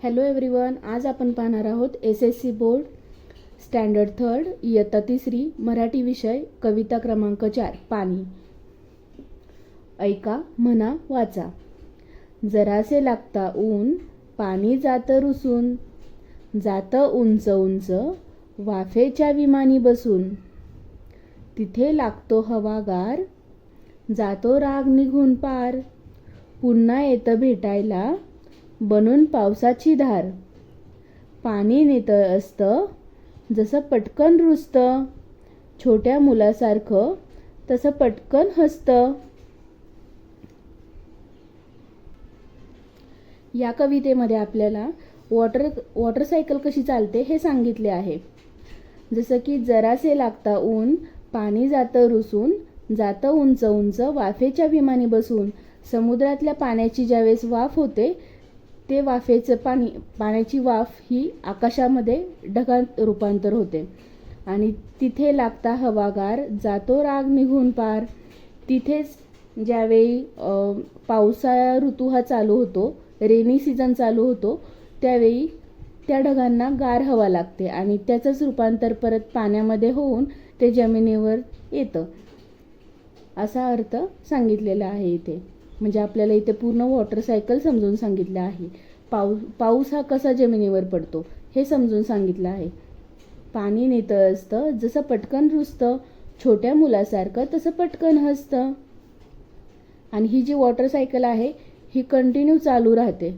Hello everyone, आज आपण पाहणार आहोत SSC बोर्ड स्टँडर्ड 3 इयत्ता 3 मराठी विषय कविता क्रमांक 4 पाणी. ऐका, म्हणा, वाचा. जरासे लागता ऊन, पाणी जातं रुसून, जातं उंच उंच वाफेच्या विमानी बसून. तिथे लागतो हवागार, जातो राग निघून पार, पुन्हा येतं भेटायला बनून पावसाची धार. पाणी नितळ असतं जसं पटकन रुजतं, छोट्या मुलासारखं तसं पटकन हसतं. या कवितेमध्ये आपल्याला वॉटर सायकल कशी चालते हे सांगितले आहे. जसं की जरासे लागता ऊन, पाणी जातं रुसून, जातं उंच उंच वाफेच्या विमानी बसून. समुद्रातल्या पाण्याची ज्यावेळेस वाफ होते ते वाफेचं पाण्याची वाफ ही आकाशामध्ये ढगात रूपांतर होते. आणि तिथे लागता हवागार, जातो राग निघून पार. तिथेच ज्यावेळी पावसाळा ऋतू हा चालू होतो, रेनी सीझन चालू होतो, त्यावेळी त्या ढगांना गार हवा लागते आणि त्याचंच रूपांतर परत पाण्यामध्ये होऊन ते जमिनीवर येतं, असा अर्थ सांगितलेला आहे इथे. म्हणजे आपल्याला इथे पूर्ण वॉटर सायकल समजून सांगितलं आहे. पाऊस हा कसा जमिनीवर पडतो हे समजून सांगितलं आहे. पाणी नितळ असतं जसं पटकन रुजतं, छोट्या मुलासारखं तसं पटकन हसतं. आणि ही जी वॉटर सायकल आहे ही कंटिन्यू चालू राहते.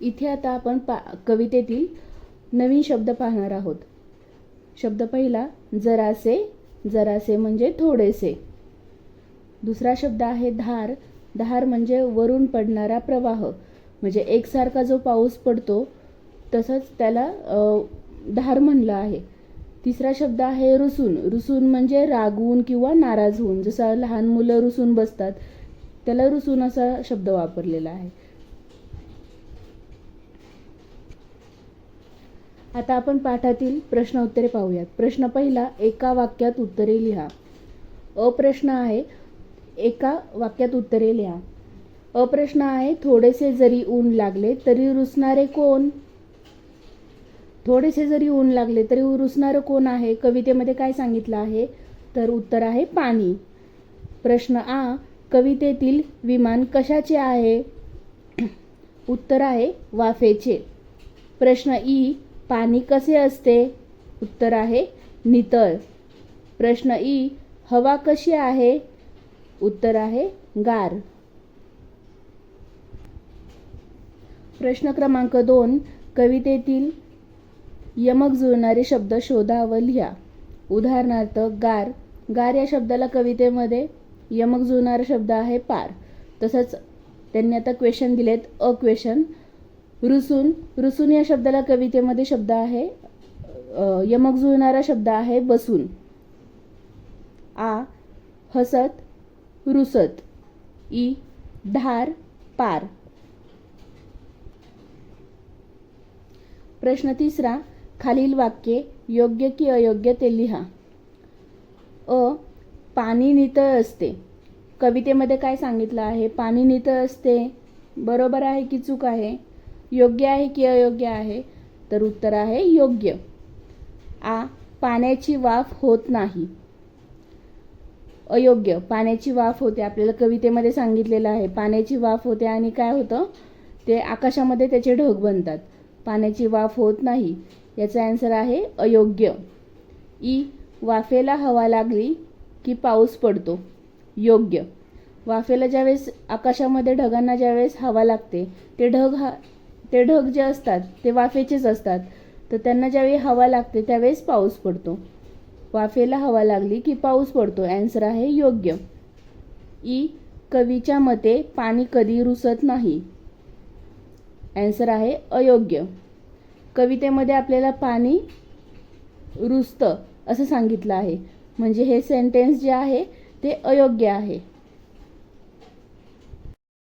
इथे आता आपण कवितेतील नवीन शब्द पाहणार आहोत. शब्द पहिला जरासे. जरासे म्हणजे थोडेसे. दुसरा शब्द आहे धार. धार म्हणजे वरून पडणारा प्रवाह, म्हणजे एकसारखा जो पाऊस पडतो तसंच त्याला धार म्हणलं आहे. तिसरा शब्द आहे रुसून. रुसून म्हणजे रागवून किंवा नाराज होऊन, जसं लहान मुलं रुसून बसतात त्याला रुसून असा शब्द वापरलेला आहे. आता आपण पाठातील प्रश्न उत्तरे पाहूयात. प्रश्न पहिला, एका वाक्यात उत्तरे लिहा. अप्रश्न आहे, एका वाक्यात उत्तरे लिहा. अप्रश्न आहे, थोडेसे जरी ऊन लागले तरी रुसणारे कोण? थोडेसे जरी ऊन लागले तरी रुसणारं कोण आहे? कवितेमध्ये काय सांगितलं आहे? तर उत्तर आहे पाणी. प्रश्न आ, कवितेतील विमान कशाचे आहे? उत्तर आहे वाफेचे. प्रश्न ई, पाणी कसे असते? उत्तर आहे नितळ. प्रश्न ई, हवा कशी आहे? उत्तर आहे गार. प्रश्न क्रमांक 2, कवितेतील यमक जुळणारे शब्द शोधा व लिहा. उदाहरणार्थ गार. गार या शब्दाला कवितेमध्ये यमक जुळणारा शब्द आहे पार. तसंच त्यांनी आता क्वेश्चन दिलेत, अ क्वेश्चन. रुसून. रुसून या शब्दाला कवितेमध्ये शब्द आहे, यमक जुळणारा शब्द आहे बसून. आ, हसत रुसत. ई, धार पार. प्रश्न तिसरा, खालील वाक्ये योग्य की अयोग्य ते लिहा. अ, पाणी नितळ असते. कवितेमध्ये काय सांगितलं आहे? पाणी नितळ असते. बरोबर आहे की चूक आहे? योग्य आहे की अयोग्य आहे? तर उत्तर आहे योग्य. आ, पाण्याची वाफ होत नाही. अयोग्य. पाण्याची वाफ होते. आपल्याला कवितेमध्ये सांगितलेलं आहे पाण्याची वाफ होते आणि काय होतं, ते आकाशामध्ये त्याचे ढग बनतात. पाण्याची वाफ होत नाही, याचा आन्सर आहे अयोग्य. ई, वाफेला हवा लागली की पाऊस पडतो. योग्य. वाफेला ज्यावेळेस आकाशामध्ये ढगांना ज्यावेळेस हवा लागते ते ढग जे असतात ते वाफेचेच असतात, तर त्यांना ज्यावेळी हवा लागते त्यावेळेस पाऊस पडतो. वाफेला हवा लागली की पाऊस पडतो. आन्सर आहे योग्य. ई, कवीच्या मते पाणी कधी रुसत नाही. आन्सर आहे अयोग्य. कवितेमध्ये आपल्याला पाणी रुसतं असं सांगितलं आहे, म्हणजे हे सेंटेन्स जे आहे ते अयोग्य आहे.